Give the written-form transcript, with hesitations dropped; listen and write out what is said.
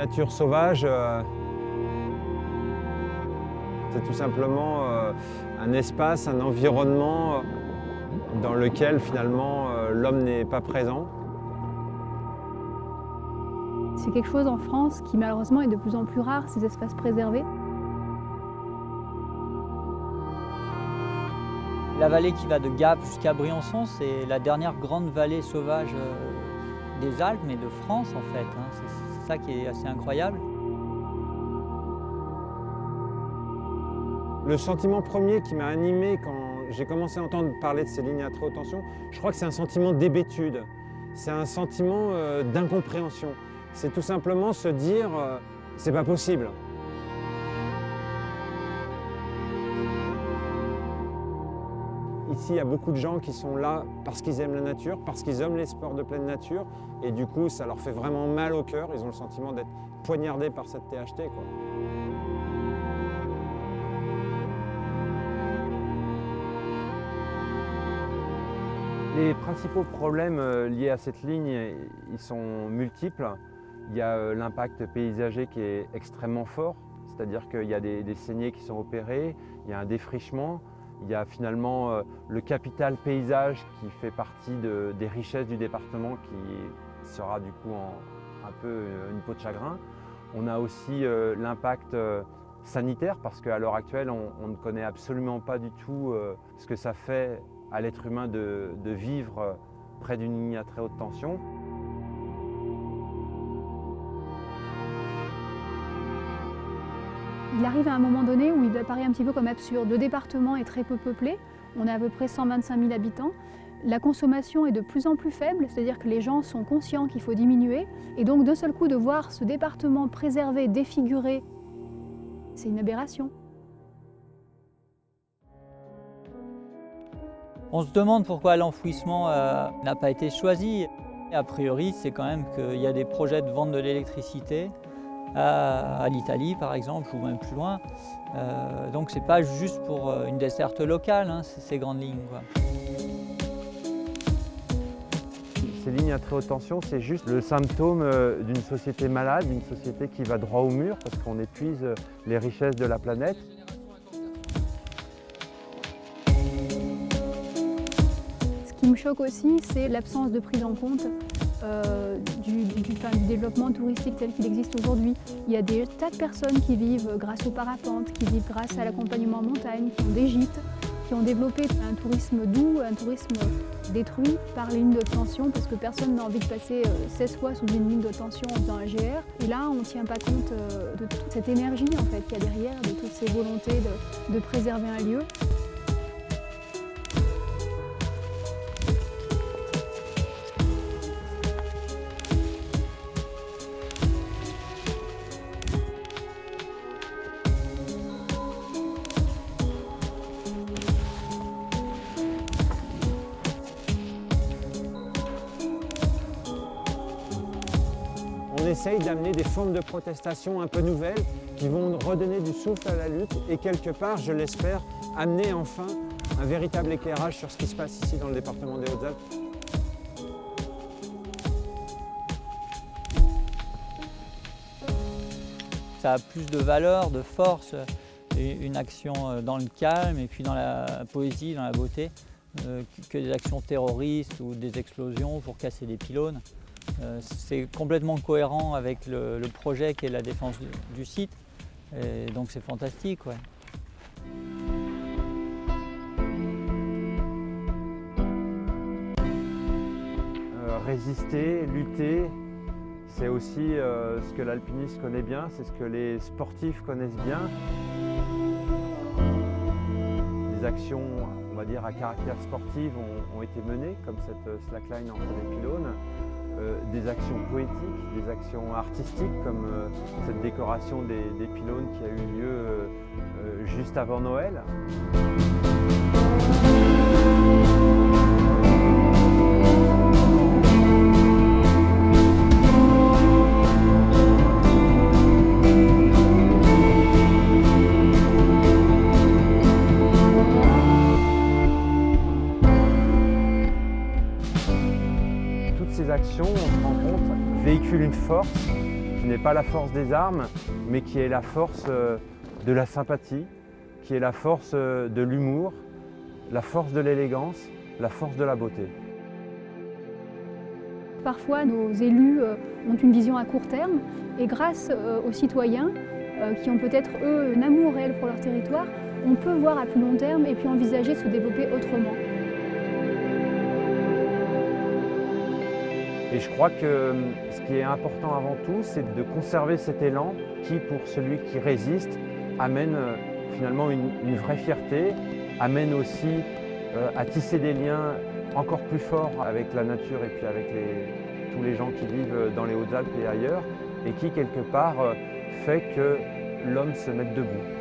nature sauvage, c'est tout simplement un espace, un environnement dans lequel finalement l'homme n'est pas présent. C'est quelque chose en France qui malheureusement est de plus en plus rare, ces espaces préservés. La vallée qui va de Gap jusqu'à Briançon, c'est la dernière grande vallée sauvage des Alpes, mais de France en fait. C'est ça qui est assez incroyable. Le sentiment premier qui m'a animé quand j'ai commencé à entendre parler de ces lignes à très haute tension, je crois que c'est un sentiment d'hébétude, c'est un sentiment d'incompréhension. C'est tout simplement se dire c'est pas possible. Ici, il y a beaucoup de gens qui sont là parce qu'ils aiment la nature, parce qu'ils aiment les sports de pleine nature, et du coup, ça leur fait vraiment mal au cœur. Ils ont le sentiment d'être poignardés par cette THT, quoi. Les principaux problèmes liés à cette ligne, ils sont multiples. Il y a l'impact paysager qui est extrêmement fort, c'est-à-dire qu'il y a des saignées qui sont opérées, il y a un défrichement, il y a finalement le capital paysage qui fait partie des richesses du département qui sera du coup un peu une peau de chagrin. On a aussi l'impact sanitaire parce qu'à l'heure actuelle, on ne connaît absolument pas du tout ce que ça fait à l'être humain de vivre près d'une ligne à très haute tension. Il arrive à un moment donné où il apparaît un petit peu comme absurde. Le département est très peu peuplé, on a à peu près 125 000 habitants. La consommation est de plus en plus faible, c'est-à-dire que les gens sont conscients qu'il faut diminuer. Et donc d'un seul coup de voir ce département préservé, défiguré, c'est une aberration. On se demande pourquoi l'enfouissement n'a pas été choisi. A priori, c'est quand même qu'il y a des projets de vente de l'électricité à l'Italie, par exemple, ou même plus loin. Donc c'est pas juste pour une desserte locale, hein, ces grandes lignes, quoi. Ces lignes à très haute tension, c'est juste le symptôme d'une société malade, d'une société qui va droit au mur parce qu'on épuise les richesses de la planète. Ce qui me choque aussi, c'est l'absence de prise en compte du développement touristique tel qu'il existe aujourd'hui. Il y a des tas de personnes qui vivent grâce au parapente, qui vivent grâce à l'accompagnement en montagne, qui ont des gîtes, qui ont développé un tourisme doux, un tourisme détruit par les lignes de tension parce que personne n'a envie de passer 16 fois sous une ligne de tension en faisant un GR. Et là, on ne tient pas compte de toute cette énergie en fait, qu'il y a derrière, de toutes ces volontés de préserver un lieu. On essaye d'amener des formes de protestation un peu nouvelles qui vont redonner du souffle à la lutte et quelque part, je l'espère, amener enfin un véritable éclairage sur ce qui se passe ici dans le département des Hautes-Alpes. Ça a plus de valeur, de force, une action dans le calme et puis dans la poésie, dans la beauté, que des actions terroristes ou des explosions pour casser des pylônes. C'est complètement cohérent avec le projet qui est la défense du site, et donc c'est fantastique, ouais. Résister, lutter, c'est aussi ce que l'alpiniste connaît bien, c'est ce que les sportifs connaissent bien. Des actions, on va dire, à caractère sportif ont été menées, comme cette slackline entre les pylônes. Des actions poétiques, des actions artistiques comme cette décoration des pylônes qui a eu lieu juste avant Noël. Ces actions, on se rend compte, véhiculent une force qui n'est pas la force des armes, mais qui est la force de la sympathie, qui est la force de l'humour, la force de l'élégance, la force de la beauté. Parfois, nos élus ont une vision à court terme et grâce aux citoyens qui ont peut-être, eux, un amour réel pour leur territoire, on peut voir à plus long terme et puis envisager de se développer autrement. Et je crois que ce qui est important avant tout, c'est de conserver cet élan qui, pour celui qui résiste, amène finalement une vraie fierté, amène aussi à tisser des liens encore plus forts avec la nature et puis avec tous les gens qui vivent dans les Hautes-Alpes et ailleurs, et qui quelque part fait que l'homme se mette debout.